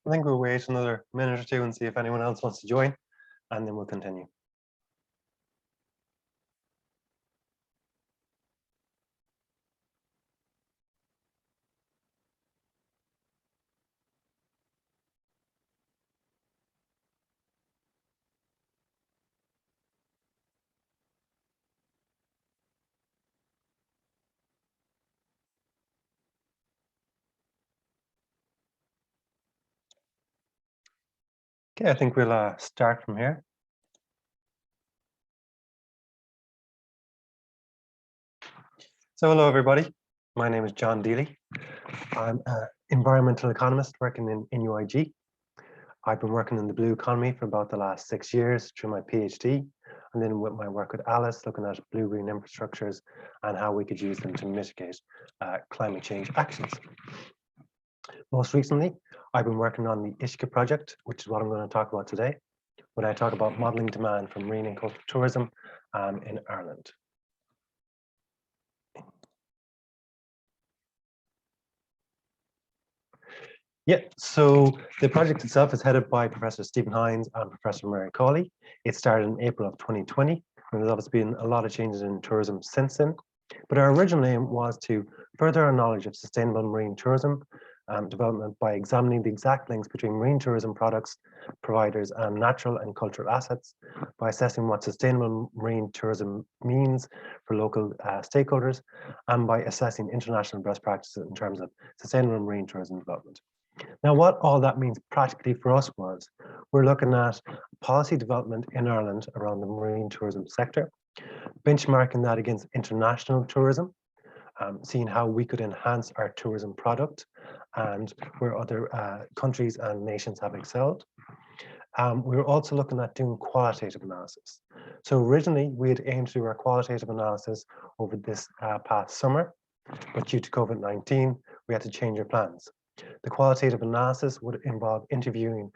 I think we'll wait another minute or two and see if anyone else wants to join, and then we'll continue. Okay, I think we'll start from here. So hello, everybody. My name is John Deely. I'm an environmental economist working in UIG. I've been working in the blue economy for about the last 6 years through my PhD, and then with my work with Alice, looking at blue-green infrastructures and how we could use them to mitigate climate change actions. Most recently, I've been working on the UISCE project, which is what I'm going to talk about today, when I talk about modelling demand for marine and coastal tourism in Ireland. Yeah, so the project itself is headed by Professor Stephen Hines and Professor Mary Cawley. It started in April of 2020, and there's obviously been a lot of changes in tourism since then. But our original aim was to further our knowledge of sustainable marine tourism development by examining the exact links between marine tourism products, providers, and natural and cultural assets, by assessing what sustainable marine tourism means for local stakeholders, and by assessing international best practices in terms of sustainable marine tourism development. Now, what all that means practically for us was, we're looking at policy development in Ireland around the marine tourism sector, benchmarking that against international tourism, seeing how we could enhance our tourism product and where other countries and nations have excelled. We were also looking at doing qualitative analysis. So originally, we had aimed to do our qualitative analysis over this past summer, but due to COVID-19, we had to change our plans. The qualitative analysis would involve interviewing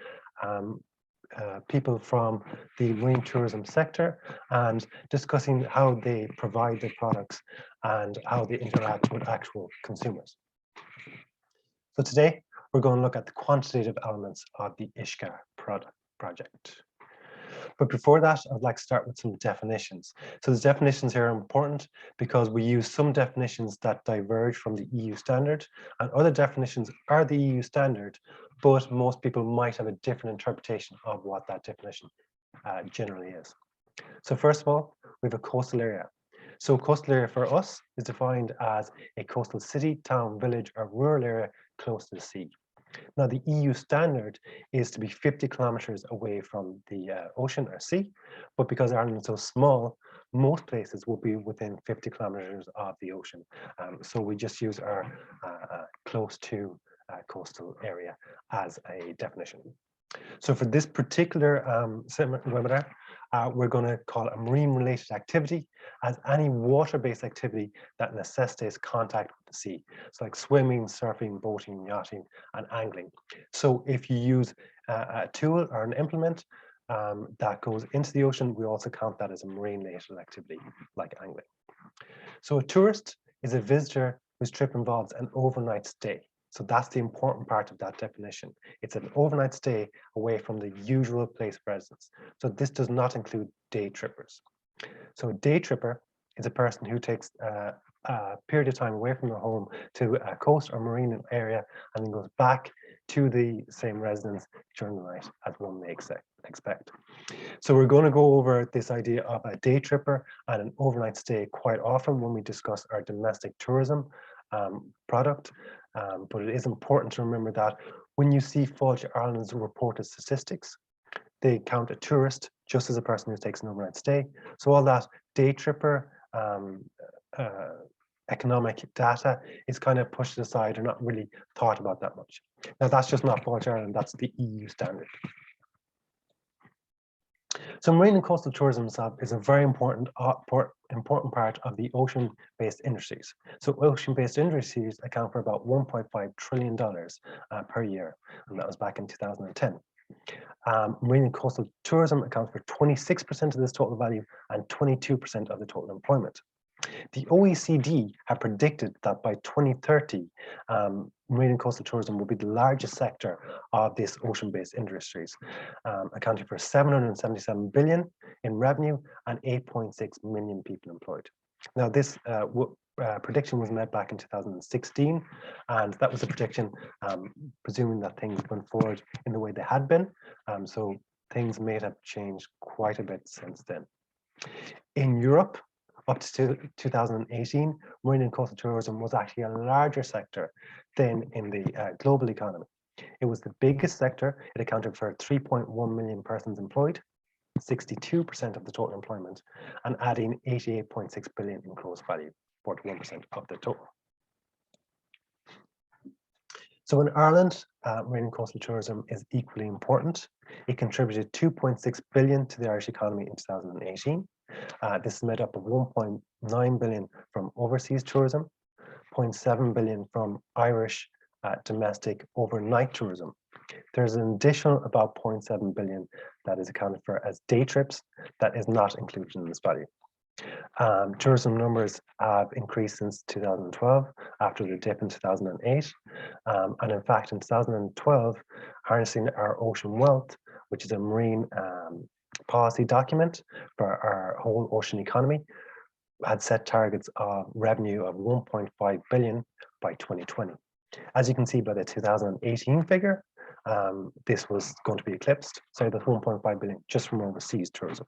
people from the marine tourism sector and discussing how they provide their products and how they interact with actual consumers. So today, we're going to look at the quantitative elements of the UISCE project. But before that, I'd like to start with some definitions. So the definitions here are important because we use some definitions that diverge from the EU standard, and other definitions are the EU standard, but most people might have a different interpretation of what that definition generally is. So first of all, we have a coastal area. So coastal area for us is defined as a coastal city, town, village, or rural area close to the sea. Now, the EU standard is to be 50 kilometers away from the ocean or sea, but because Ireland is so small, most places will be within 50 kilometers of the ocean. So we just use our close to coastal area as a definition. So for this particular webinar, we're going to call it a marine-related activity as any water-based activity that necessitates contact with the sea. So like swimming, surfing, boating, yachting, and angling. So if you use a tool or an implement that goes into the ocean, we also count that as a marine-related activity, like angling. So a tourist is a visitor whose trip involves an overnight stay. So that's the important part of that definition. It's an overnight stay away from the usual place of residence. So this does not include day trippers. So a day tripper is a person who takes a period of time away from their home to a coast or marine area and then goes back to the same residence during the night, as one may expect. So we're going to go over this idea of a day tripper and an overnight stay quite often when we discuss our domestic tourism product. But it is important to remember that when you see Fáilte Ireland's reported statistics, they count a tourist just as a person who takes an overnight stay. So all that day tripper economic data is kind of pushed aside or not really thought about that much. Now that's just not Fáilte Ireland, that's the EU standard. So marine and coastal tourism itself is a very important part of the ocean-based industries. So ocean-based industries account for about $1.5 trillion per year, and that was back in 2010. Marine and coastal tourism accounts for 26% of this total value and 22% of the total employment. The OECD have predicted that by 2030, marine and coastal tourism will be the largest sector of this ocean-based industries, accounting for 777 billion in revenue and 8.6 million people employed. Now, this prediction was made back in 2016, and that was a prediction presuming that things went forward in the way they had been. So things may have changed quite a bit since then. In Europe, up to 2018, marine and coastal tourism was actually a larger sector than in the global economy. It was the biggest sector. It accounted for 3.1 million persons employed, 62% of the total employment, and adding 88.6 billion in gross value, 41% of the total. So in Ireland, marine and coastal tourism is equally important. It contributed 2.6 billion to the Irish economy in 2018. This is made up of 1.9 billion from overseas tourism, 0.7 billion from Irish domestic overnight tourism. There's an additional about 0.7 billion that is accounted for as day trips that is not included in this value. Tourism numbers have increased since 2012 after the dip in 2008. And in fact, in 2012, Harnessing Our Ocean Wealth, which is a marine policy document for our whole ocean economy, had set targets of revenue of 1.5 billion by 2020. As you can see by the 2018 figure, this was going to be eclipsed. So that's 1.5 billion just from overseas tourism.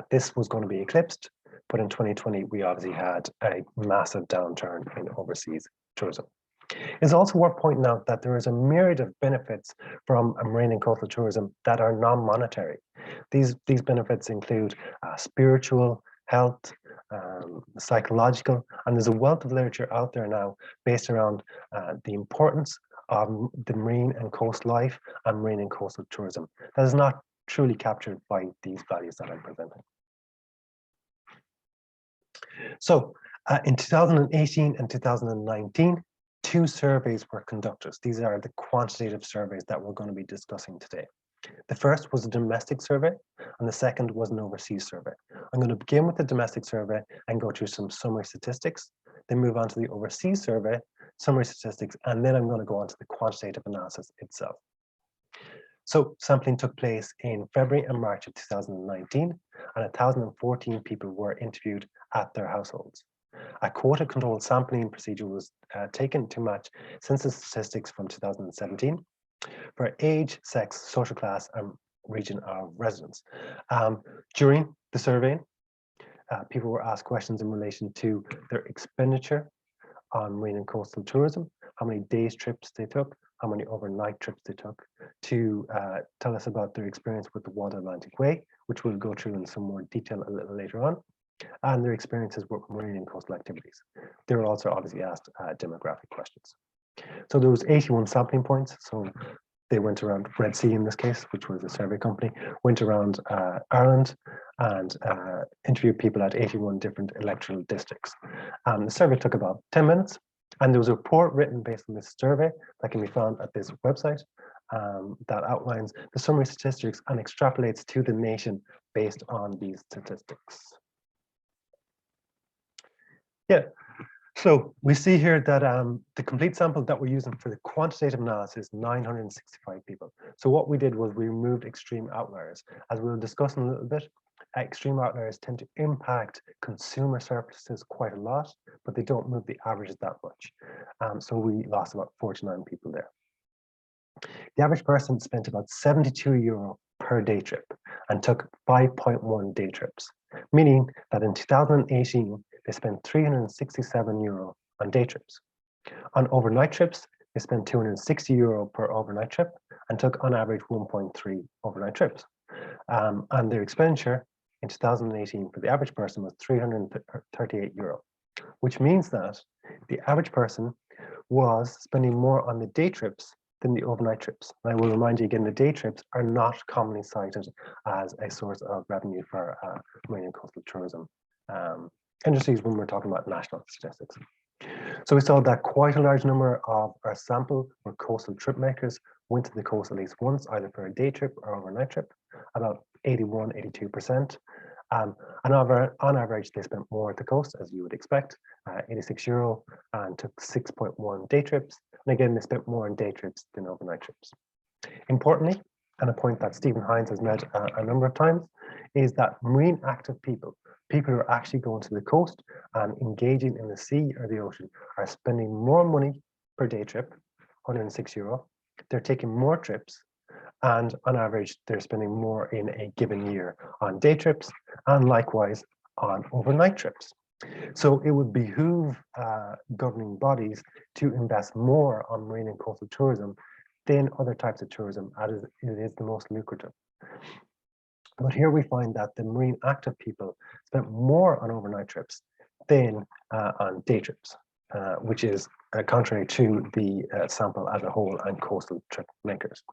This was going to be eclipsed, but in 2020, we obviously had a massive downturn in overseas tourism. It's also worth pointing out that there is a myriad of benefits from marine and coastal tourism that are non-monetary. These benefits include spiritual, health, psychological, and there's a wealth of literature out there now based around the importance of the marine and coast life and marine and coastal tourism that is not truly captured by these values that I'm presenting. So in 2018 and 2019, 2 surveys were conducted. These are the quantitative surveys that we're going to be discussing today. The first was a domestic survey, and the second was an overseas survey. I'm going to begin with the domestic survey and go through some summary statistics, then move on to the overseas survey, summary statistics, and then I'm going to go on to the quantitative analysis itself. So sampling took place in February and March of 2019, and 1,014 people were interviewed at their households. A quota-controlled sampling procedure was taken to match census statistics from 2017 for age, sex, social class, and region of residence. During the survey, people were asked questions in relation to their expenditure on marine and coastal tourism, how many days trips they took, how many overnight trips they took, to tell us about their experience with the Wanda Atlantic Way, which we'll go through in some more detail a little later on, and their experiences with marine and coastal activities. They were also obviously asked demographic questions. So there was 81 sampling points. So they went around Red Sea in this case, which was a survey company, went around Ireland and interviewed people at 81 different electoral districts. The survey took about 10 minutes, and there was a report written based on this survey that can be found at this website that outlines the summary statistics and extrapolates to the nation based on these statistics. Yeah, so we see here that the complete sample that we're using for the quantitative analysis, 965 people. So what we did was we removed extreme outliers. As we'll discuss in a little bit, extreme outliers tend to impact consumer surpluses quite a lot, but they don't move the averages that much. So we lost about 49 people there. The average person spent about 72 euro per day trip and took 5.1 day trips, meaning that in 2018, they spent 367 euro on day trips. On overnight trips, they spent 260 euro per overnight trip and took on average 1.3 overnight trips. And their expenditure in 2018 for the average person was 338 euro, which means that the average person was spending more on the day trips than the overnight trips. And I will remind you again, the day trips are not commonly cited as a source of revenue for marine and coastal tourism industries when we're talking about national statistics. So we saw that quite a large number of our sample were coastal trip makers, went to the coast at least once, either for a day trip or overnight trip, about 81, 82%. On average, they spent more at the coast, as you would expect, €86, and took 6.1 day trips. And again, they spent more on day trips than overnight trips. Importantly, and a point that Stephen Hines has made a number of times, is that marine active people who are actually going to the coast and engaging in the sea or the ocean, are spending more money per day trip, €106. They're taking more trips, and on average, they're spending more in a given year on day trips and likewise on overnight trips. So it would behoove governing bodies to invest more on marine and coastal tourism than other types of tourism, as it is the most lucrative. But here we find that the marine active people spent more on overnight trips than on day trips, which is contrary to the sample as a whole and coastal trip makers.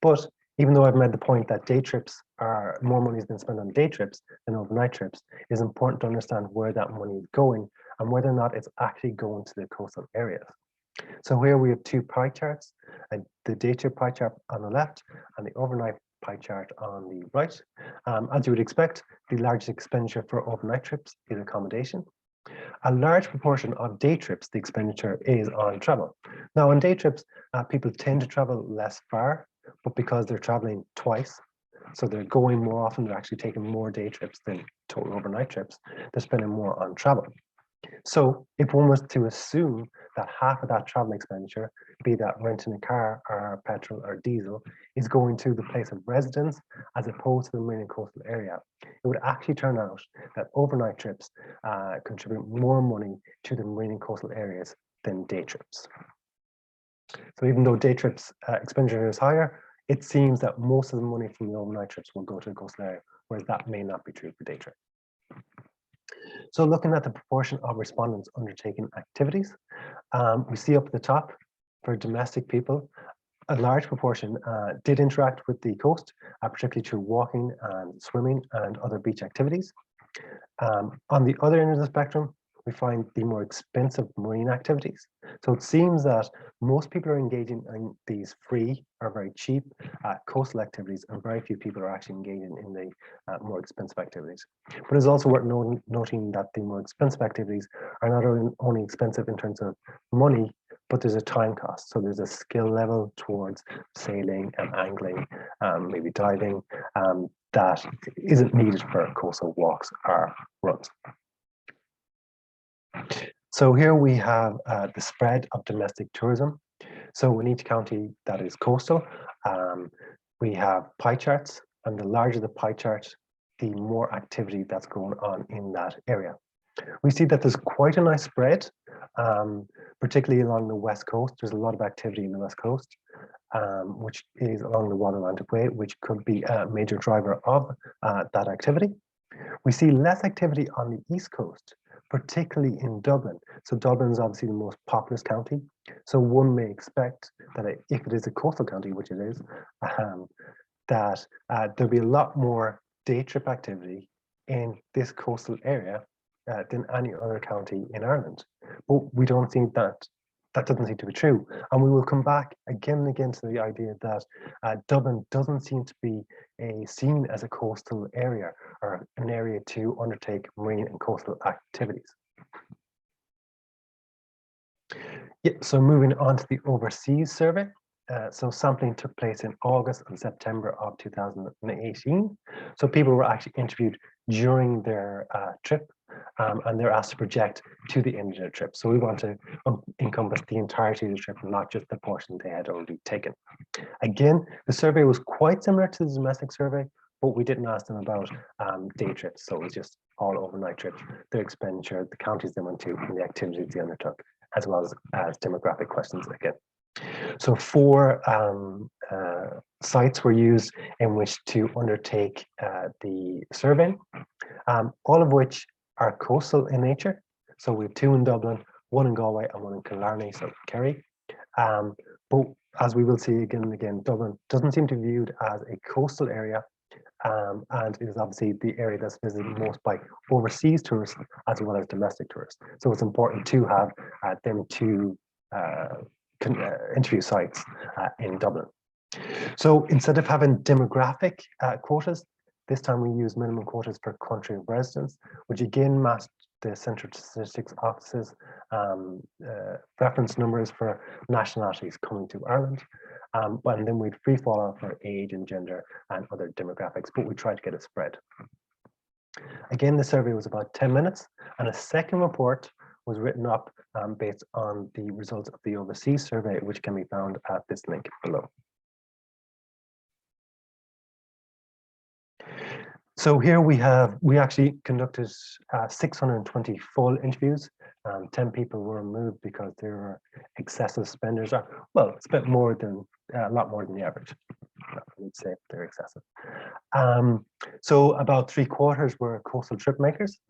But even though I've made the point that day trips are more money has been spent on day trips than overnight trips, it is important to understand where that money is going and whether or not it's actually going to the coastal areas. So here we have two pie charts, the day trip pie chart on the left and the overnight pie chart on the right. As you would expect, the largest expenditure for overnight trips is accommodation. A large proportion of day trips, the expenditure is on travel. Now, on day trips, people tend to travel less far, but because they're traveling twice, so they're going more often, they're actually taking more day trips than total overnight trips, they're spending more on travel. So if one was to assume that half of that travel expenditure, be that renting a car or petrol or diesel, is going to the place of residence as opposed to the marine and coastal area, it would actually turn out that overnight trips contribute more money to the marine and coastal areas than day trips. So even though day trips expenditure is higher, it seems that most of the money from the overnight trips will go to the coastal area, whereas that may not be true for day trips. So looking at the proportion of respondents undertaking activities, we see up at the top for domestic people, a large proportion did interact with the coast, particularly through walking and swimming and other beach activities. On the other end of the spectrum, we find the more expensive marine activities. So it seems that most people are engaging in these free or very cheap coastal activities, and very few people are actually engaging in the more expensive activities. But it's also worth noting that the more expensive activities are not only expensive in terms of money, but there's a time cost. So there's a skill level towards sailing and angling, maybe diving, that isn't needed for coastal walks or runs. So here we have the spread of domestic tourism. So in each county that is coastal, we have pie charts, and the larger the pie chart, the more activity that's going on in that area. We see that there's quite a nice spread, particularly along the west coast. There's a lot of activity in the west coast, which is along the Royal Atlantic Way, which could be a major driver of that activity. We see less activity on the east coast, particularly in Dublin. So Dublin is obviously the most populous county. So one may expect that if it is a coastal county, which it is, that there'll be a lot more day trip activity in this coastal area than any other county in Ireland. But we don't think that doesn't seem to be true. And we will come back again and again to the idea that Dublin doesn't seem to be seen as a coastal area or an area to undertake marine and coastal activities. Yeah, so moving on to the overseas survey. So sampling took place in August and September of 2018. So people were actually interviewed during their trip, and they're asked to project to the end of their trip. So we want to encompass the entirety of the trip, not just the portion they had already taken. Again, the survey was quite similar to the domestic survey, but we didn't ask them about day trips. So it was just all overnight trips, their expenditure, the counties they went to, and the activities they undertook, as well as demographic questions again. So 4 sites were used in which to undertake the survey, all of which are coastal in nature. So we have 2 in Dublin, 1 in Galway, and 1 in Killarney, so Kerry. But as we will see again and again, Dublin doesn't seem to be viewed as a coastal area, and it is obviously the area that's visited most by overseas tourists as well as domestic tourists. So it's important to have them to interview sites in Dublin. So instead of having demographic quotas, This time we use minimum quotas for country of residence, which again matched the Central Statistics Office's reference numbers for nationalities coming to Ireland. And then we'd free fall out for age and gender and other demographics, but we tried to get a spread. Again, the survey was about 10 minutes, and a second report was written up based on the results of the overseas survey, which can be found at this link below. So here we actually conducted 620 full interviews. 10 people were removed because they were excessive spenders. Well, spent more than a lot more than the average. I would say they're excessive. So about 3/4 were coastal trip makers,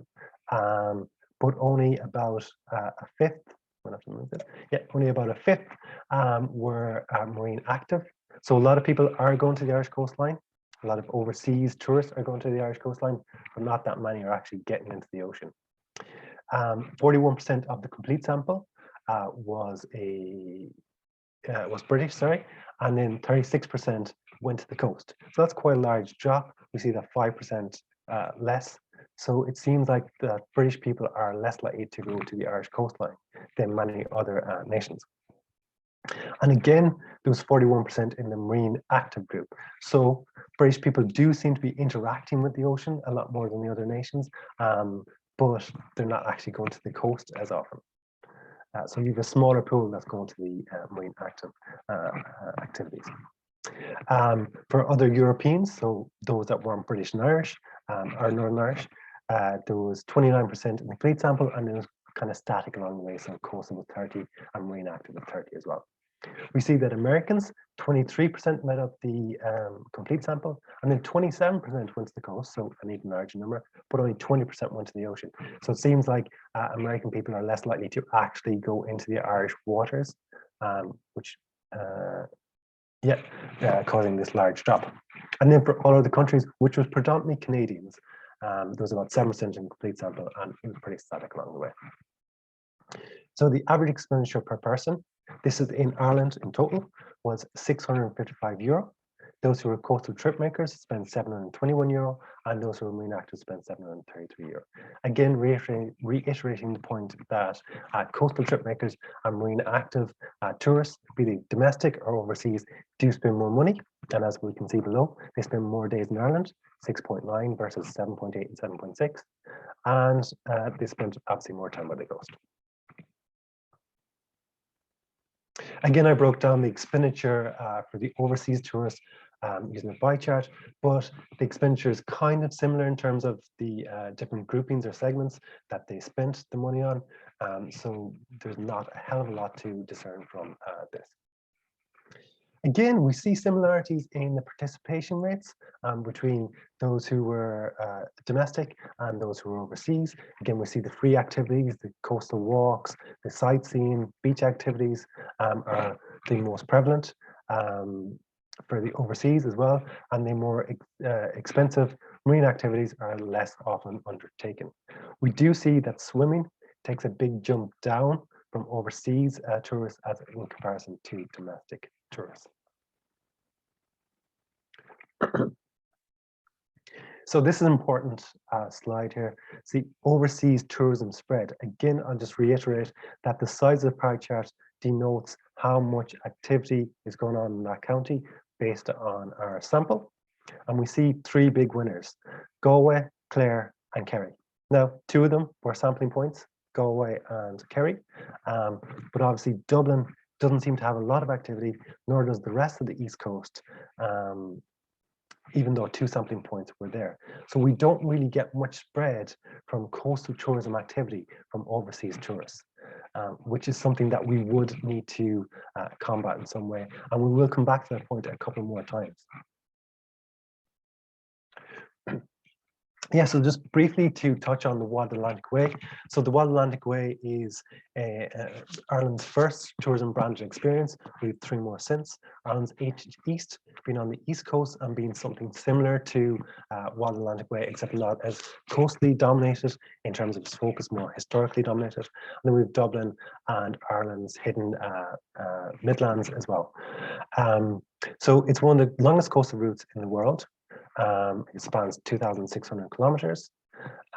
but only about a fifth. Only about a fifth were marine active. So a lot of people are going to the Irish coastline. A lot of overseas tourists are going to the Irish coastline, but not that many are actually getting into the ocean. 41% of the complete sample was British, sorry, and then 36% went to the coast. So that's quite a large drop. We see that 5% less. So it seems like the British people are less likely to go to the Irish coastline than many other nations. And again, there was 41% in the marine active group. So British people do seem to be interacting with the ocean a lot more than the other nations, but they're not actually going to the coast as often. So you have a smaller pool that's going to the marine active activities. For other Europeans, so those that weren't British and Irish, or Northern Irish, there was 29% in the complete sample, and it was kind of static along the way. So coastal was 30 and marine active was 30 as well. We see that Americans, 23% made up the complete sample, and then 27% went to the coast, so an even larger number, but only 20% went to the ocean. So it seems like American people are less likely to actually go into the Irish waters, which causing this large drop. And then for all other countries, which was predominantly Canadians, there was about 7% in complete sample, and it was pretty static along the way. So the average expenditure per person, this is in Ireland in total, was €655. Those who were coastal trip makers spent €721, and those who were marine active spent €733. Again, reiterating the point that coastal trip makers and marine active tourists, be they domestic or overseas, do spend more money. And as we can see below, they spend more days in Ireland, 6.9 versus 7.8 and 7.6. And they spend obviously more time by the coast. Again, I broke down the expenditure for the overseas tourists using a pie chart, but the expenditure is kind of similar in terms of the different groupings or segments that they spent the money on. So there's not a hell of a lot to discern from this. Again, we see similarities in the participation rates between those who were domestic and those who were overseas. Again, we see the free activities, the coastal walks, the sightseeing, beach activities are the most prevalent for the overseas as well, and the more expensive marine activities are less often undertaken. We do see that swimming takes a big jump down from overseas tourists as in comparison to domestic tourists. So this is an important slide here. See, overseas tourism spread. Again, I'll just reiterate that the size of the pie chart denotes how much activity is going on in that county based on our sample. And we see three big winners: Galway, Clare, and Kerry. Now, two of them were sampling points, Galway and Kerry, but obviously Dublin doesn't seem to have a lot of activity, nor does the rest of the East Coast, even though two sampling points were there. So we don't really get much spread from coastal tourism activity from overseas tourists, which is something that we would need to combat in some way. And we will come back to that point a couple more times. Yeah, so just briefly to touch on the Wild Atlantic Way. So the Wild Atlantic Way is Ireland's first tourism branded experience. We have three more since. Ireland's East, being on the East Coast and being something similar to Wild Atlantic Way, except a lot as coastally dominated in terms of its focus, more historically dominated. And then we have Dublin and Ireland's hidden Midlands as well. So it's one of the longest coastal routes in the world. It spans 2,600 kilometers.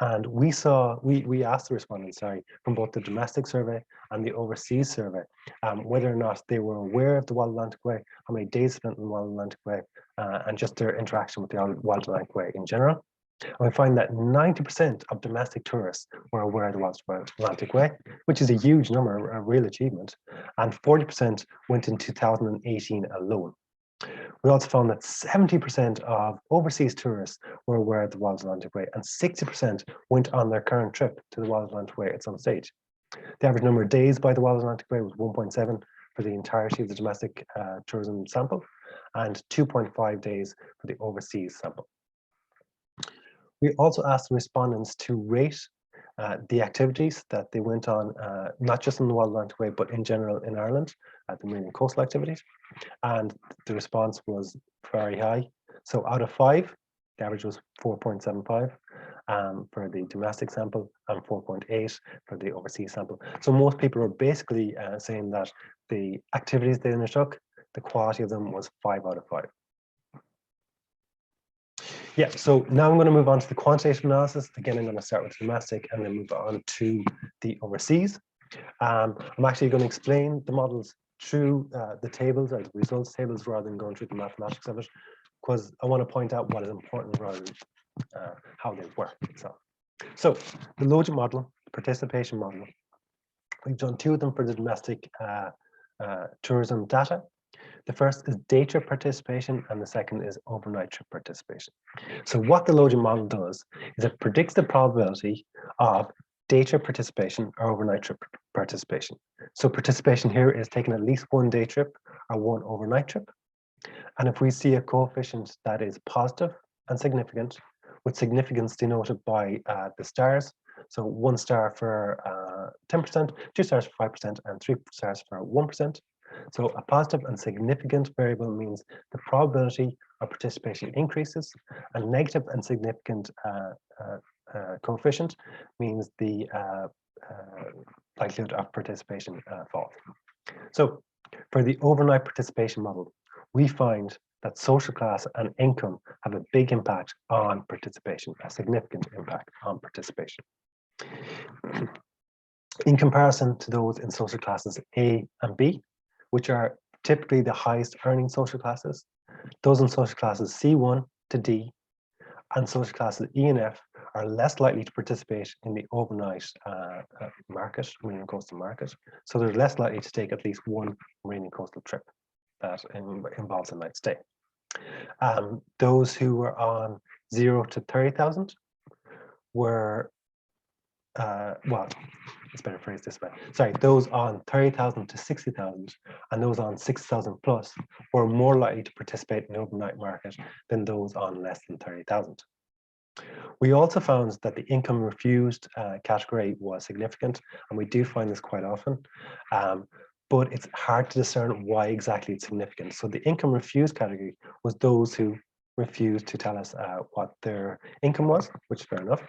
And we asked the respondents, from both the domestic survey and the overseas survey, whether or not they were aware of the Wild Atlantic Way, how many days spent in the Wild Atlantic Way, and just their interaction with the Wild Atlantic Way in general. And we find that 90% of domestic tourists were aware of the Wild Atlantic Way, which is a huge number, a real achievement, and 40% went in 2018 alone. We also found that 70% of overseas tourists were aware of the Wild Atlantic Way, and 60% went on their current trip to the Wild Atlantic Way at some stage. The average number of days by the Wild Atlantic Way was 1.7 for the entirety of the domestic tourism sample, and 2.5 days for the overseas sample. We also asked the respondents to rate the activities that they went on, not just in the Wild Atlantic Way, but in general in Ireland, the marine and coastal activities. And the response was very high. So out of 5, the average was 4.75 for the domestic sample and 4.8 for the overseas sample. So most people are basically saying that the activities they undertook, the quality of them was 5 out of 5. Yeah, so now I'm going to move on to the quantitative analysis. Again, I'm going to start with the domestic and then move on to the overseas. I'm actually going to explain the models through the tables or the results tables rather than going through the mathematics of it, because I want to point out what is important rather than how they work itself. So the Logit model, participation model, we've done 2 of them for the domestic tourism data. The first is day trip participation and the second is overnight trip participation. So what the Logit model does is it predicts the probability of day trip participation or overnight trip participation. So participation here is taking at least 1 day trip or 1 overnight trip. And if we see a coefficient that is positive and significant, with significance denoted by the stars, so 1 star for 10%, 2 stars for 5%, and 3 stars for 1%. So a positive and significant variable means the probability of participation increases, and negative and significant coefficient means the likelihood of participation falls. So for the overnight participation model, we find that social class and income have a big impact on participation, a significant impact on participation. In comparison to those in social classes A and B, which are typically the highest earning social classes, those in social classes C1 to D and social classes E and F are less likely to participate in the overnight market, marine and coastal market. So they're less likely to take at least 1 marine and coastal trip that involves a night stay. Those who were on 0 to 30,000 were, well, it's better phrased this way. Sorry, those on 30,000 to 60,000 and those on 6,000 plus were more likely to participate in the overnight market than those on less than 30,000. We also found that the income refused category was significant, and we do find this quite often, but it's hard to discern why exactly it's significant. So the income refused category was those who refused to tell us what their income was, which is fair enough.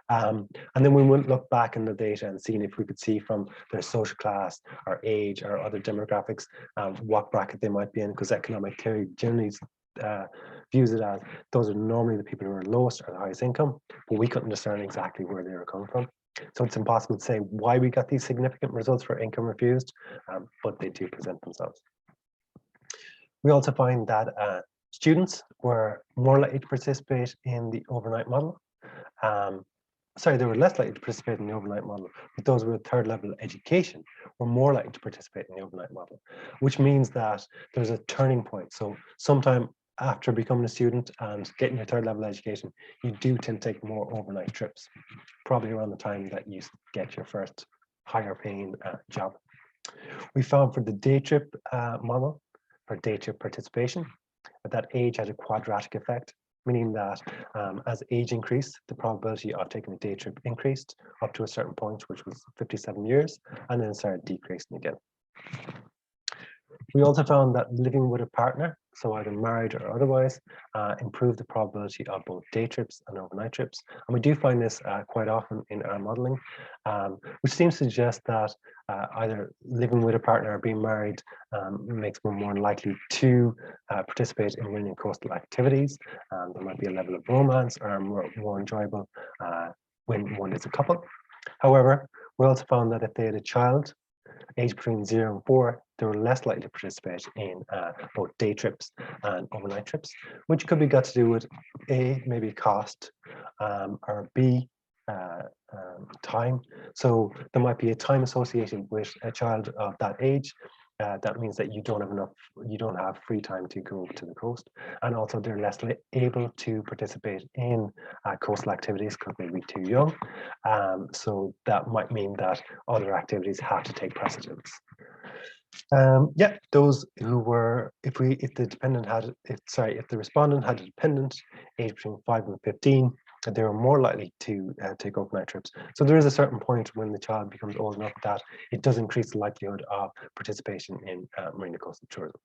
And then we wouldn't look back in the data and see if we could see from their social class or age or other demographics what bracket they might be in, because economic theory generally views it as those are normally the people who are lowest or the highest income, but we couldn't discern exactly where they were coming from. So it's impossible to say why we got these significant results for income refused, but they do present themselves. We also find that students were more likely to participate in the overnight model. Sorry, they were less likely to participate in the overnight model, but those with 3rd level education were more likely to participate in the overnight model, which means that there's a turning point. So sometime after becoming a student and getting your 3rd level education, you do tend to take more overnight trips, probably around the time that you get your first higher paying job. We found for the day trip model, for day trip participation, that age had a quadratic effect, meaning that as age increased, the probability of taking a day trip increased up to a certain point, which was 57 years, and then started decreasing again. We also found that living with a partner so either married or otherwise, improve the probability of both day trips and overnight trips. And we do find this quite often in our modelling, which seems to suggest that either living with a partner or being married makes one more likely to participate in marine and coastal activities. There might be a level of romance or more enjoyable when one is a couple. However, we also found that if they had a child aged between 0 and 4, they were less likely to participate in both day trips and overnight trips, which could be got to do with A, maybe cost, or B, time. So there might be a time associated with a child of that age. That means that you don't have free time to go to the coast, and also they're less able to participate in coastal activities because they'd be too young. So that might mean that other activities have to take precedence. Yeah, those who were, if the respondent had a dependent aged between 5 and 15, they were more likely to take overnight trips. So there is a certain point when the child becomes old enough that it does increase the likelihood of participation in marine and coastal tourism.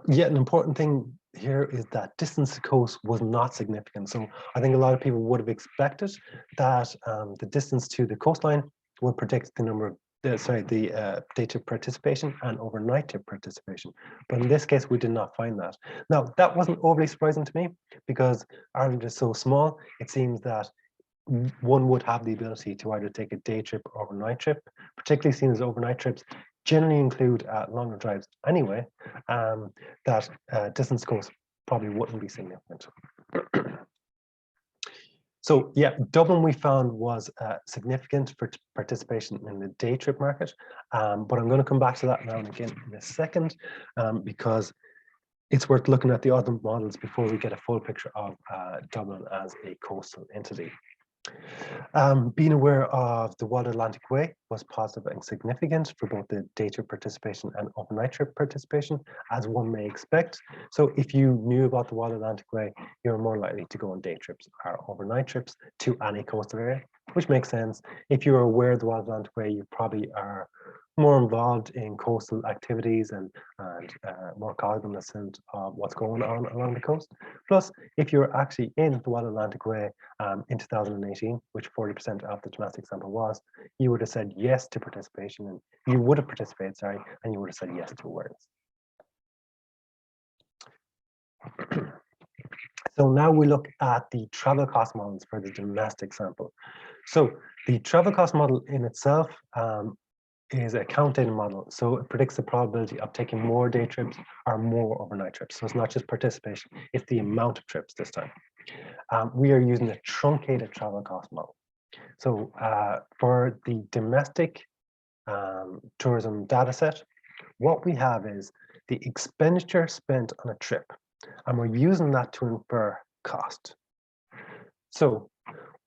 Yet an important thing here is that distance to coast was not significant. So I think a lot of people would have expected that the distance to the coastline would predict the number of the day trip participation and overnight trip participation. But in this case, we did not find that. Now, that wasn't overly surprising to me because Ireland is so small. It seems that one would have the ability to either take a day trip or overnight trip, particularly seen as overnight trips generally include longer drives anyway, that distance coast probably wouldn't be significant. So yeah, Dublin we found was significant for participation in the day trip market, but I'm going to come back to that now and again in a second, because it's worth looking at the other models before we get a full picture of Dublin as a coastal entity. Being aware of the Wild Atlantic Way was positive and significant for both the day trip participation and overnight trip participation, as one may expect. So if you knew about the Wild Atlantic Way, you're more likely to go on day trips or overnight trips to any coastal area, which makes sense. If you're aware of the Wild Atlantic Way, you probably are more involved in coastal activities and more cognizant of what's going on along the coast. Plus, if you're actually in the Wild Atlantic Way in 2018, which 40% of the domestic sample was, you would have said yes to participation, and you would have participated, sorry, and you would have said yes to awareness. So now we look at the travel cost models for the domestic sample. So the travel cost model in itself is a count data model. So it predicts the probability of taking more day trips or more overnight trips. So it's not just participation, it's the amount of trips this time. We are using a truncated travel cost model. So for the domestic tourism data set, what we have is the expenditure spent on a trip, and we're using that to infer cost. So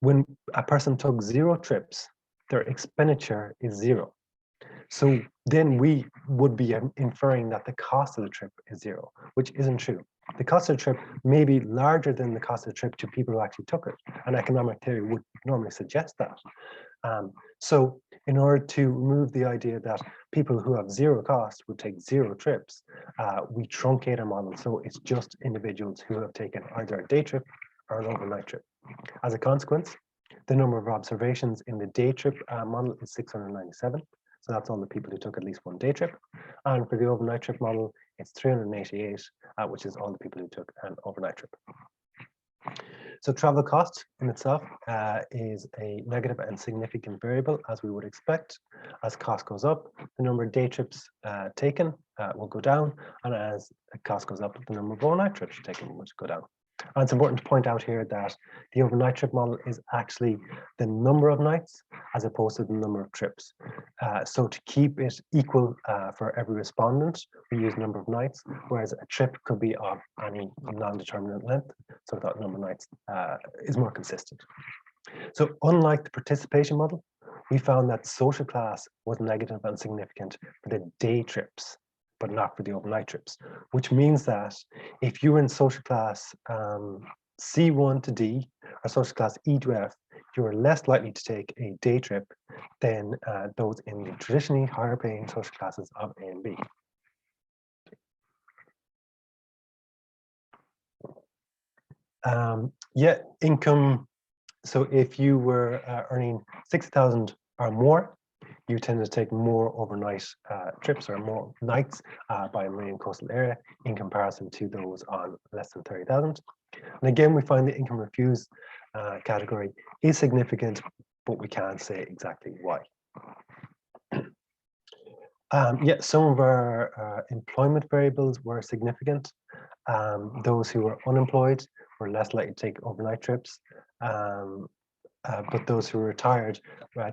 when a person took 0 trips, their expenditure is 0. So then we would be inferring that the cost of the trip is 0, which isn't true. The cost of the trip may be larger than the cost of the trip to people who actually took it. And economic theory would normally suggest that. So in order to remove the idea that people who have 0 cost would take 0 trips, we truncate our model. So it's just individuals who have taken either a day trip or an overnight trip. As a consequence, the number of observations in the day trip model is 697. So that's all the people who took at least 1 day trip. And for the overnight trip model, it's 388, which is all the people who took an overnight trip. So travel cost in itself is a negative and significant variable, as we would expect. As cost goes up, the number of day trips taken will go down, and as the cost goes up, the number of overnight trips taken will go down. And it's important to point out here that the overnight trip model is actually the number of nights as opposed to the number of trips. So to keep it equal for every respondent, we use number of nights, whereas a trip could be of any non-determinate length. So that number of nights is more consistent. So unlike the participation model, we found that social class was negative and significant for the day trips, but not for the overnight trips, which means that if you were in social class C1 to D or social class E to F, you are less likely to take a day trip than those in the traditionally higher paying social classes of A and B. Yeah, income. So if you were earning 60,000 or more, you tend to take more overnight trips or more nights by a marine coastal area in comparison to those on less than 30,000. And again, we find the income refused category is significant, but we can't say exactly why. Yeah, some of our employment variables were significant. Those who were unemployed were less likely to take overnight trips. But those who are retired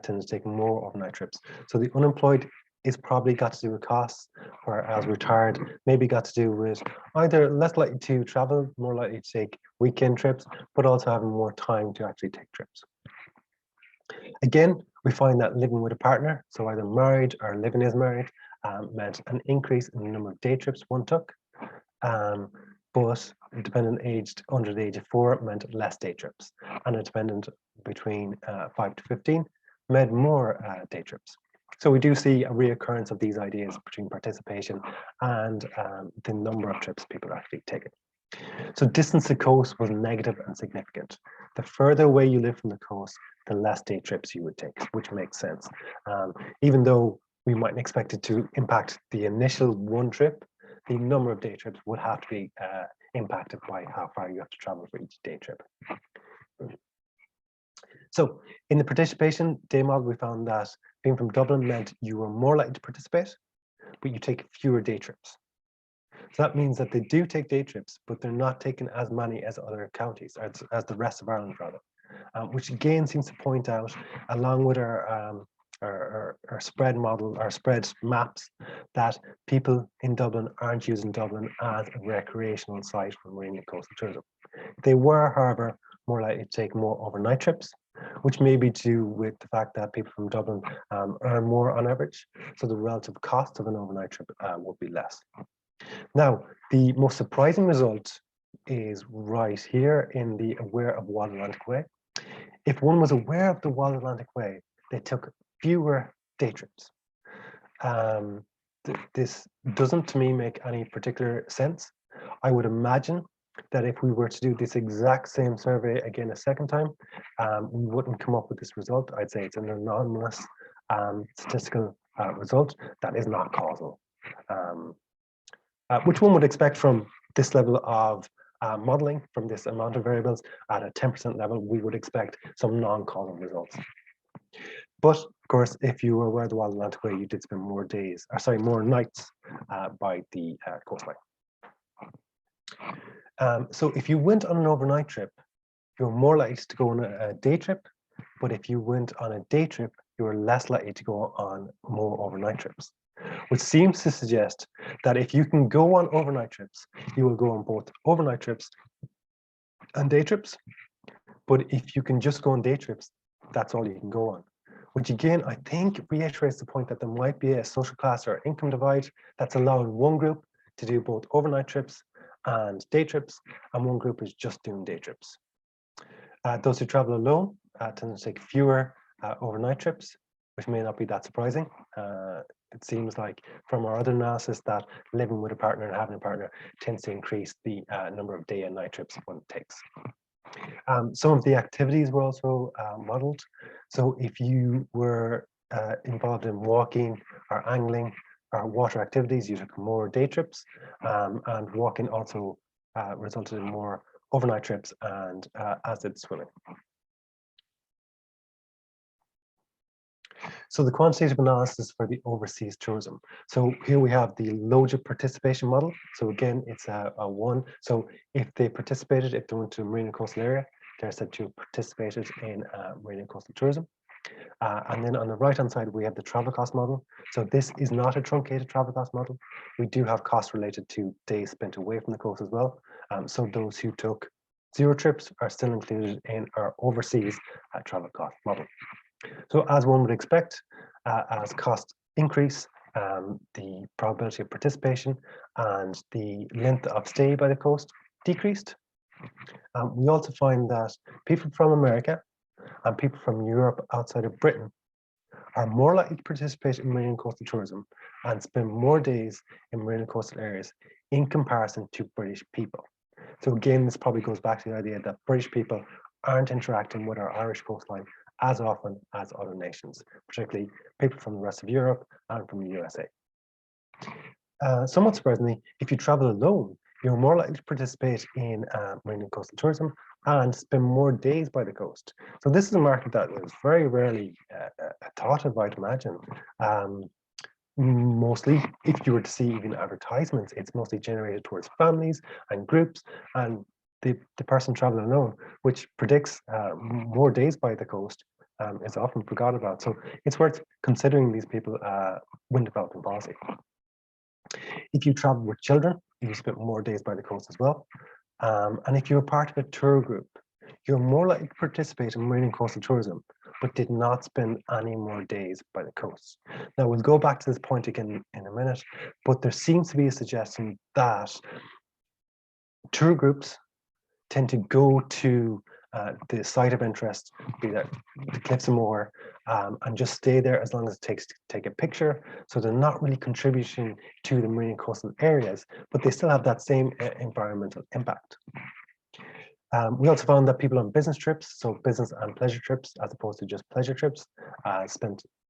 tend to take more overnight trips. So the unemployed is probably got to do with costs, whereas retired maybe got to do with either less likely to travel, more likely to take weekend trips, but also having more time to actually take trips. Again, we find that living with a partner, so either married or living as married, meant an increase in the number of day trips one took. But a dependent aged under the age of 4 meant less day trips, and a dependent between 5 to 15 meant more day trips. So we do see a reoccurrence of these ideas between participation and the number of trips people are actually taking. So distance to coast was negative and significant. The further away you live from the coast, the less day trips you would take, which makes sense. Even though we mightn't expect it to impact the initial one trip, the number of day trips would have to be impacted by how far you have to travel for each day trip. So in the participation day model, we found that being from Dublin meant you were more likely to participate, but you take fewer day trips. So that means that they do take day trips, but they're not taking as many as other counties, as the rest of Ireland rather, which again seems to point out, along with our spread model, our spread maps, that people in Dublin aren't using Dublin as a recreational site for marine and coastal tourism. They were, however, more likely to take more overnight trips, which may be due with the fact that people from Dublin earn more on average, so the relative cost of an overnight trip would be less. Now, the most surprising result is right here in the aware of Wild Atlantic Way. If one was aware of the Wild Atlantic Way, they took fewer day trips. This doesn't, to me, make any particular sense. I would imagine that if we were to do this exact same survey again a second time, we wouldn't come up with this result. I'd say it's an anomalous statistical result that is not causal. Which one would expect from this level of modeling, from this amount of variables at a 10% level, we would expect some non-causal results. But of course, if you were aware of the Wild Atlantic Way, you did spend more days, or sorry, more nights by the coastline. So if you went on an overnight trip, you're more likely to go on a day trip, but if you went on a day trip, you were less likely to go on more overnight trips, which seems to suggest that if you can go on overnight trips, you will go on both overnight trips and day trips. But if you can just go on day trips, that's all you can go on. Which again, I think reiterates the point that there might be a social class or income divide that's allowing one group to do both overnight trips and day trips, and one group is just doing day trips. Those who travel alone tend to take fewer overnight trips, which may not be that surprising. It seems like from our other analysis that living with a partner and having a partner tends to increase the number of day and night trips one takes. Some of the activities were also modeled. So if you were involved in walking or angling or water activities, you took more day trips, and walking also resulted in more overnight trips, and as did swimming. So the quantitative analysis for the overseas tourism. So here we have the logit participation model. So again, it's a one. So if they participated, if they went to a marine and coastal area, they're said to have participated in marine and coastal tourism. And then on the right-hand side, we have the travel cost model. So this is not a truncated travel cost model. We do have costs related to days spent away from the coast as well. So those who took 0 trips are still included in our overseas travel cost model. So as one would expect, as costs increase, the probability of participation and the length of stay by the coast decreased. We also find that people from America and people from Europe outside of Britain are more likely to participate in marine and coastal tourism and spend more days in marine and coastal areas in comparison to British people. So again, this probably goes back to the idea that British people aren't interacting with our Irish coastline as often as other nations, particularly people from the rest of Europe and from the USA. Somewhat surprisingly, if you travel alone, you're more likely to participate in marine and coastal tourism and spend more days by the coast. So this is a market that is very rarely thought of, I'd imagine. Mostly, if you were to see even advertisements, it's mostly generated towards families and groups, and the person traveling alone, which predicts more days by the coast, is often forgotten about. So it's worth considering these people when developing policy. If you travel with children, you spend more days by the coast as well. And if you're part of a tour group, you're more likely to participate in marine and coastal tourism, but did not spend any more days by the coast. Now, we'll go back to this point again in a minute, but there seems to be a suggestion that tour groups tend to go to the site of interest, be that the Cliffs of Moher, and just stay there as long as it takes to take a picture. So they're not really contributing to the marine and coastal areas, but they still have that same environmental impact. We also found that people on business trips, so business and pleasure trips, as opposed to just pleasure trips,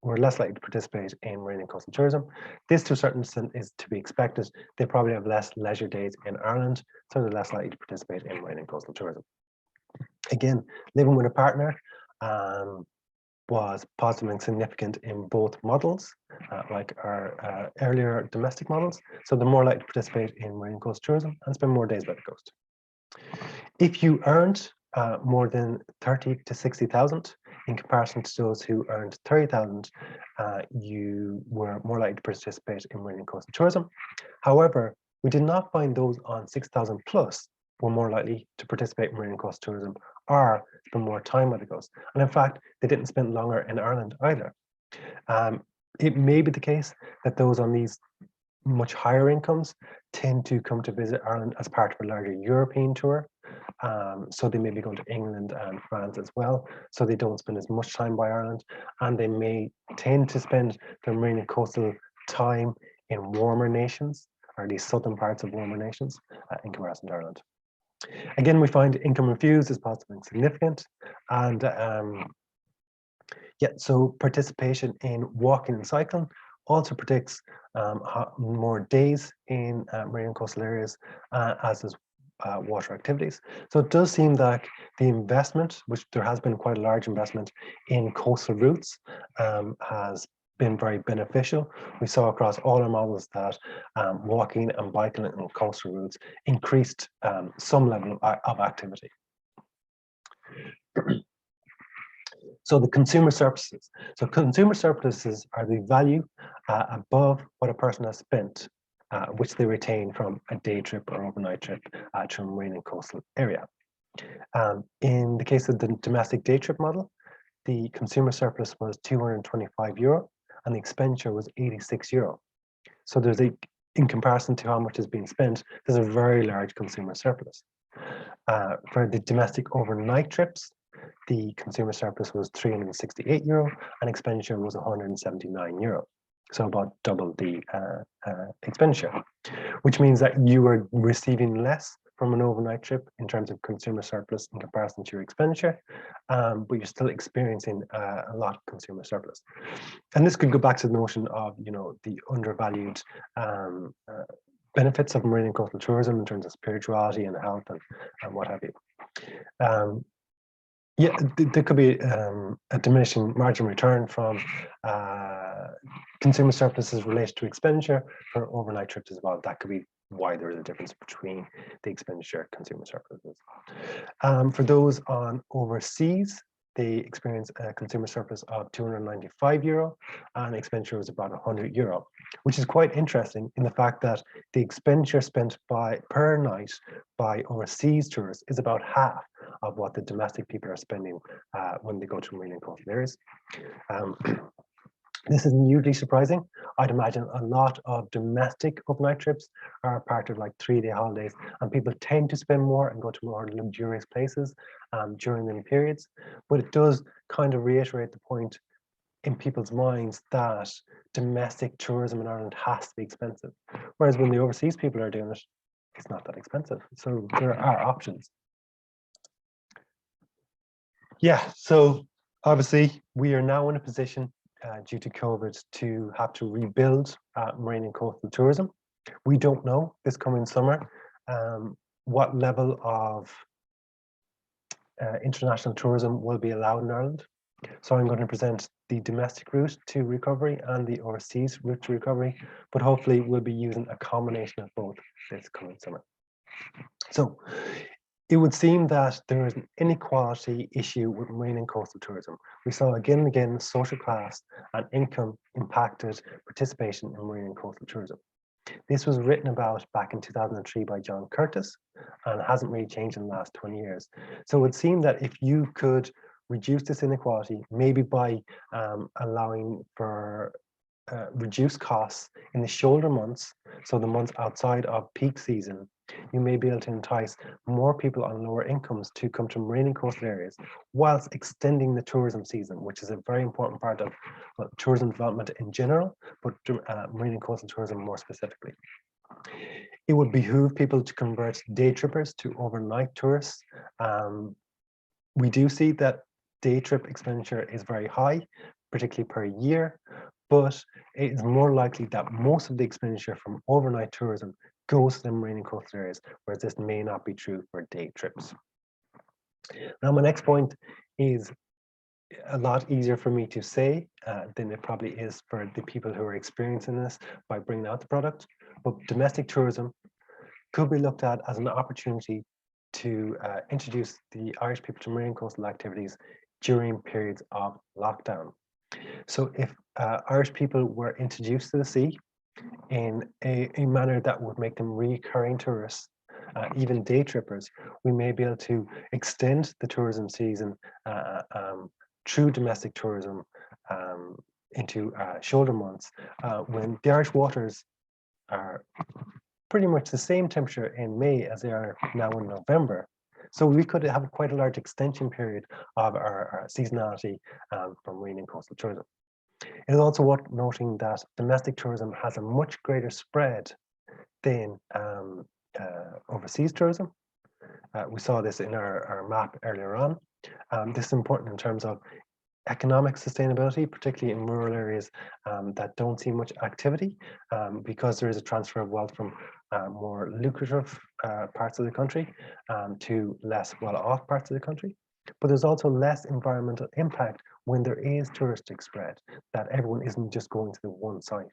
were less likely to participate in marine and coastal tourism. This, to a certain extent, is to be expected. They probably have less leisure days in Ireland, so they're less likely to participate in marine and coastal tourism. Again, living with a partner was positive and significant in both models, like our earlier domestic models. So they're more likely to participate in marine and coastal tourism and spend more days by the coast. If you earned more than 30 to 60,000 in comparison to those who earned 30,000, you were more likely to participate in marine and coastal tourism. However, we did not find those on 6,000 plus were more likely to participate in marine and coastal tourism or spend more time at the coast. And in fact, they didn't spend longer in Ireland either. It may be the case that those on these much higher incomes tend to come to visit Ireland as part of a larger European tour. So they may be going to England and France as well. So they don't spend as much time by Ireland, and they may tend to spend their marine and coastal time in warmer nations, or these southern parts of warmer nations, in comparison to Ireland. Again, we find income infused is positive and significant, and yeah, so participation in walking and cycling also predicts more days in marine and coastal areas, as does water activities. So it does seem that the investment, which there has been quite a large investment in coastal routes, has been very beneficial. We saw across all our models that walking and biking on coastal routes increased some level of activity. So the consumer surpluses. So consumer surpluses are the value above what a person has spent, which they retain from a day trip or overnight trip to a marine and coastal area. In the case of the domestic day trip model, the consumer surplus was €225 and the expenditure was €86. So there's in comparison to how much is being spent, there's a very large consumer surplus. For the domestic overnight trips, the consumer surplus was €368 and expenditure was €179. So about double the expenditure, which means that you were receiving less from an overnight trip in terms of consumer surplus in comparison to your expenditure, but you're still experiencing a lot of consumer surplus. And this could go back to the notion of, the undervalued benefits of marine and coastal tourism in terms of spirituality and health and what have you. Yeah, there could be a diminishing margin return from consumer surpluses related to expenditure for overnight trips as well. That could be why there is a difference between the expenditure consumer surpluses. For those on overseas, they experience a consumer surplus of €295 and expenditure was about €100, which is quite interesting in the fact that the expenditure spent per night by overseas tourists is about half of what the domestic people are spending when they go to marine and coastal areas. This isn't hugely surprising. I'd imagine a lot of domestic overnight trips are part of like 3-day holidays, and people tend to spend more and go to more luxurious places during them periods. But it does kind of reiterate the point in people's minds that domestic tourism in Ireland has to be expensive. Whereas when the overseas people are doing it, it's not that expensive. So there are options. Yeah, so obviously we are now in a position due to COVID to have to rebuild marine and coastal tourism. We don't know this coming summer what level of international tourism will be allowed in Ireland. So I'm going to present the domestic route to recovery and the overseas route to recovery, but hopefully we'll be using a combination of both this coming summer. So it would seem that there is an inequality issue with marine and coastal tourism. We saw again and again social class and income impacted participation in marine and coastal tourism. This was written about back in 2003 by John Curtis and hasn't really changed in the last 20 years. So it would seem that if you could reduce this inequality, maybe by allowing for reduced costs in the shoulder months, so the months outside of peak season, you may be able to entice more people on lower incomes to come to marine and coastal areas, whilst extending the tourism season, which is a very important part of tourism development in general, but marine and coastal tourism more specifically. It would behoove people to convert day trippers to overnight tourists. We do see that day trip expenditure is very high, particularly per year, but it is more likely that most of the expenditure from overnight tourism goes to the marine and coastal areas, whereas this may not be true for day trips. Now, my next point is a lot easier for me to say than it probably is for the people who are experiencing this by bringing out the product, but domestic tourism could be looked at as an opportunity to introduce the Irish people to marine coastal activities during periods of lockdown. So if Irish people were introduced to the sea in a manner that would make them recurring tourists, even day trippers, we may be able to extend the tourism season through domestic tourism into shoulder months when the Irish waters are pretty much the same temperature in May as they are now in November. So we could have quite a large extension period of our seasonality from marine and coastal tourism. It is also worth noting that domestic tourism has a much greater spread than overseas tourism. We saw this in our map earlier on. This is important in terms of economic sustainability, particularly in rural areas that don't see much activity, because there is a transfer of wealth from more lucrative parts of the country to less well-off parts of the country. But there's also less environmental impact when there is touristic spread, that everyone isn't just going to the one site.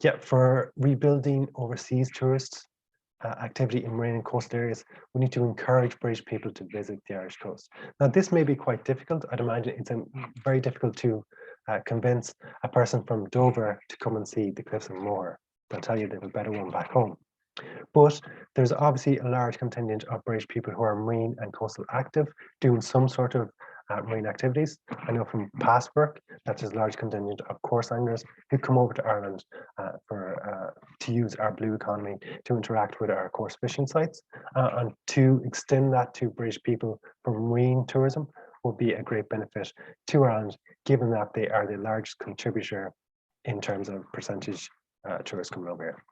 Yeah, for rebuilding overseas tourists activity in marine and coastal areas, we need to encourage British people to visit the Irish coast. Now, this may be quite difficult. I'd imagine it's very difficult to convince a person from Dover to come and see the Cliffs of Moher. They'll tell you they have a better one back home. But there's obviously a large contingent of British people who are marine and coastal active, doing some sort of marine activities. I know from past work that there's a large contingent of course anglers who come over to Ireland to use our blue economy to interact with our course fishing sites, and to extend that to British people for marine tourism will be a great benefit to Ireland, given that they are the largest contributor in terms of percentage tourists coming over here.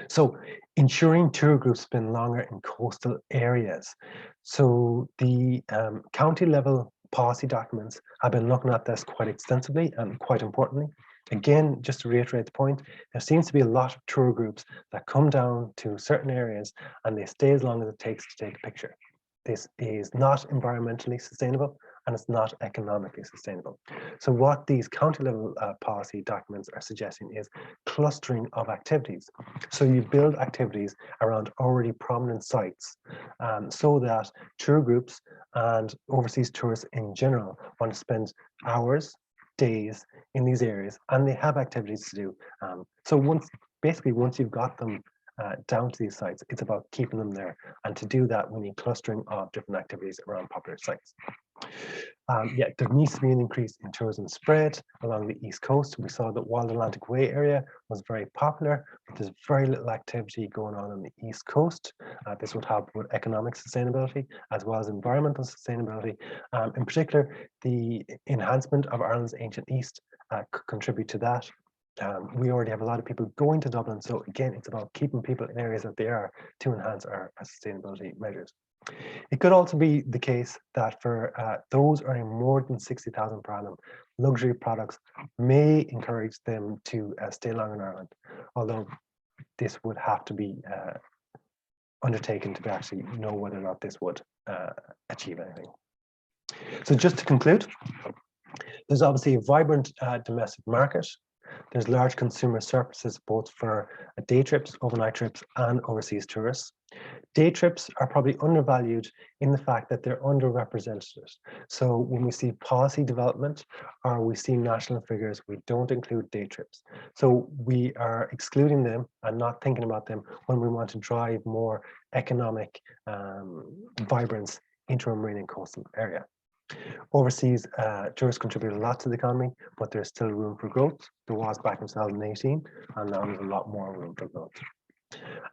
So ensuring tour groups spend longer in coastal areas. So the county level policy documents have been looking at this quite extensively and quite importantly. Again, just to reiterate the point, there seems to be a lot of tour groups that come down to certain areas and they stay as long as it takes to take a picture. This is not environmentally sustainable and it's not economically sustainable. So what these county level policy documents are suggesting is clustering of activities. So you build activities around already prominent sites so that tour groups and overseas tourists in general want to spend hours, days in these areas and they have activities to do. So once you've got them down to these sites, it's about keeping them there. And to do that, we need clustering of different activities around popular sites. Yeah, there needs to be an increase in tourism spread along the East Coast. We saw that Wild Atlantic Way area was very popular, but there's very little activity going on the East Coast. This would help with economic sustainability as well as environmental sustainability. In particular, the enhancement of Ireland's ancient East could contribute to that. We already have a lot of people going to Dublin. So again, it's about keeping people in areas that they are to enhance our sustainability measures. It could also be the case that for those earning more than 60,000 per annum, luxury products may encourage them to stay long in Ireland, although this would have to be undertaken to actually know whether or not this would achieve anything. So just to conclude, there's obviously a vibrant domestic market. There's large consumer surpluses both for day trips, overnight trips, and overseas tourists. Day trips are probably undervalued in the fact that they're underrepresented. So when we see policy development or we see national figures, we don't include day trips. So we are excluding them and not thinking about them when we want to drive more economic vibrance into a marine and coastal area. Overseas tourists contribute a lot to the economy, but there's still room for growth. There was back in 2018, and now there's a lot more room for growth.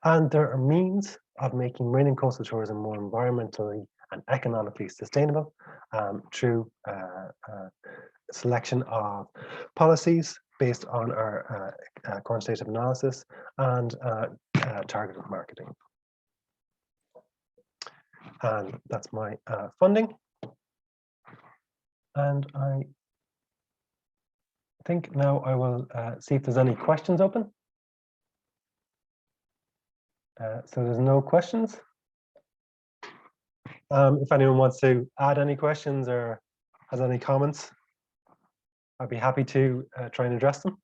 And there are means of making marine and coastal tourism more environmentally and economically sustainable through selection of policies based on our quantitative analysis and targeted marketing. And that's my funding. And I think now I will see if there's any questions open. So there's no questions. If anyone wants to add any questions or has any comments, I'd be happy to try and address them.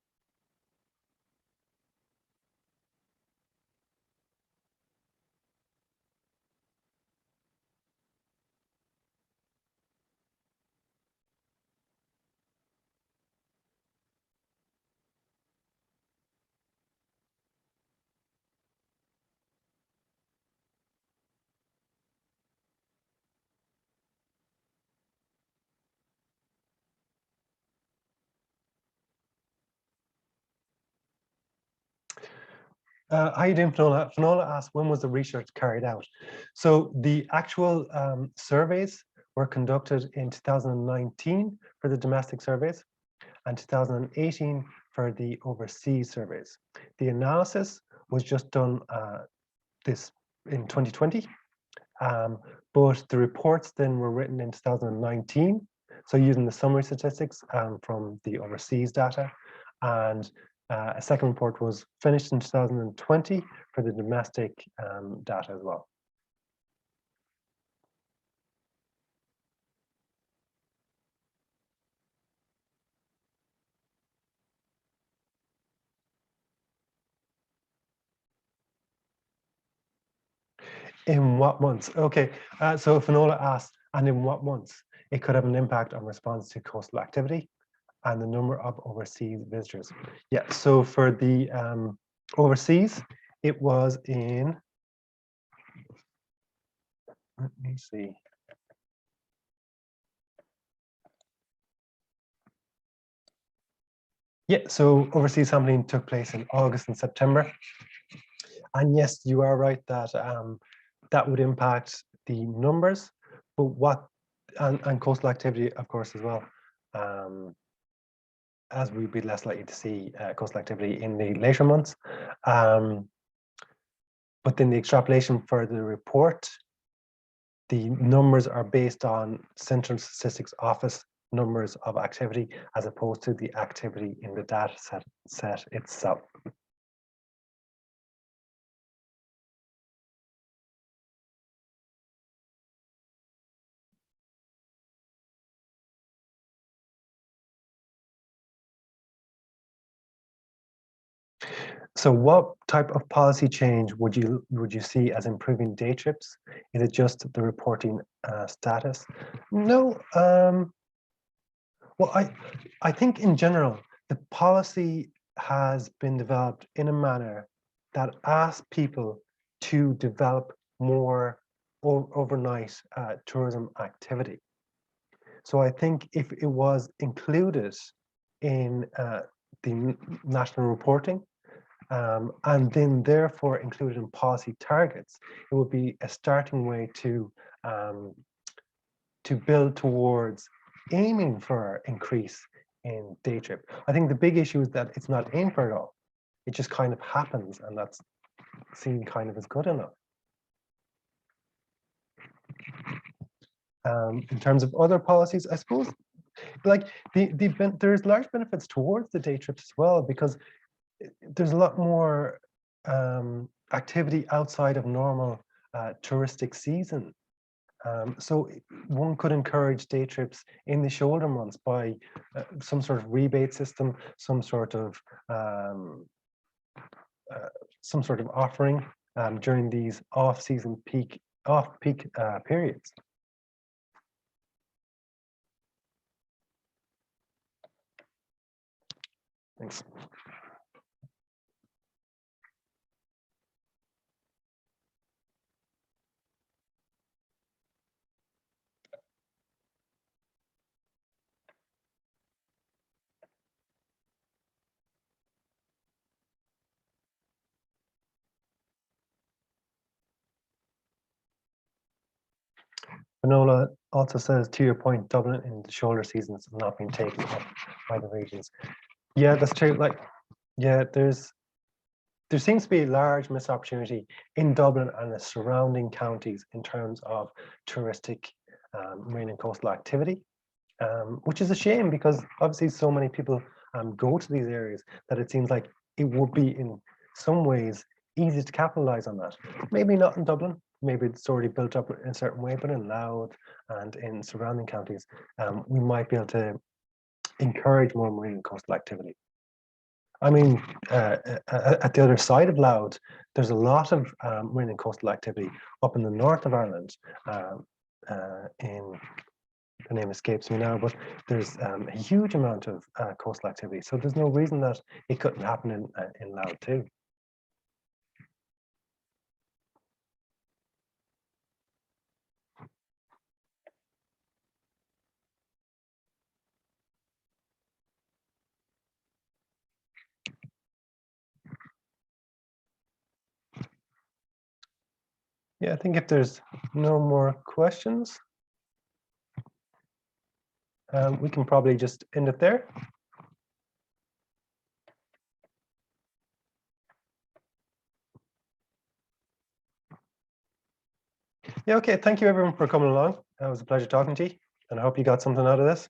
How you doing, Finola? Finola asked, when was the research carried out? So the actual surveys were conducted in 2019 for the domestic surveys and 2018 for the overseas surveys. The analysis was just done this in 2020, but the reports then were written in 2019. So using the summary statistics from the overseas data, and a second report was finished in 2020 for the domestic data as well. In what months? Okay, so Finola asked, and in what months? It could have an impact on response to coastal activity and the number of overseas visitors. Yeah, so for the overseas, it was in, let me see. Yeah, so overseas sampling took place in August and September. And yes, you are right that that would impact the numbers, but what, and coastal activity, of course, as well, as we'd be less likely to see coastal activity in the later months. But then the extrapolation for the report, the numbers are based on Central Statistics Office numbers of activity as opposed to the activity in the data set itself. So what type of policy change would you see as improving day trips? Is it just the reporting status? No. Well, I think in general, the policy has been developed in a manner that asks people to develop more overnight tourism activity. So I think if it was included in the national reporting, and then therefore included in policy targets, it would be a starting way to build towards aiming for increase in day trip. I think the big issue is that it's not aimed for it all. It just kind of happens, and that's seen kind of as good enough. In terms of other policies, I suppose, like there's large benefits towards the day trips as well, because there's a lot more activity outside of normal touristic season. So one could encourage day trips in the shoulder months by some sort of rebate system, some sort of offering during these off-season peak periods. Thanks. Finola also says, to your point, Dublin in the shoulder seasons have not been taken up by the regions. Yeah, that's true. Like, yeah, there seems to be a large missed opportunity in Dublin and the surrounding counties in terms of touristic marine and coastal activity, which is a shame, because obviously so many people go to these areas that it seems like it would be in some ways easy to capitalize on that. Maybe not in Dublin, maybe it's already built up in a certain way, but in Louth and in surrounding counties, we might be able to encourage more marine and coastal activity. I mean, at the other side of Louth, there's a lot of marine and coastal activity up in the north of Ireland. In the name escapes me now, but there's a huge amount of coastal activity. So there's no reason that it couldn't happen in Louth too. Yeah, I think if there's no more questions, we can probably just end it there. Yeah, okay. Thank you everyone for coming along. It was a pleasure talking to you, and I hope you got something out of this.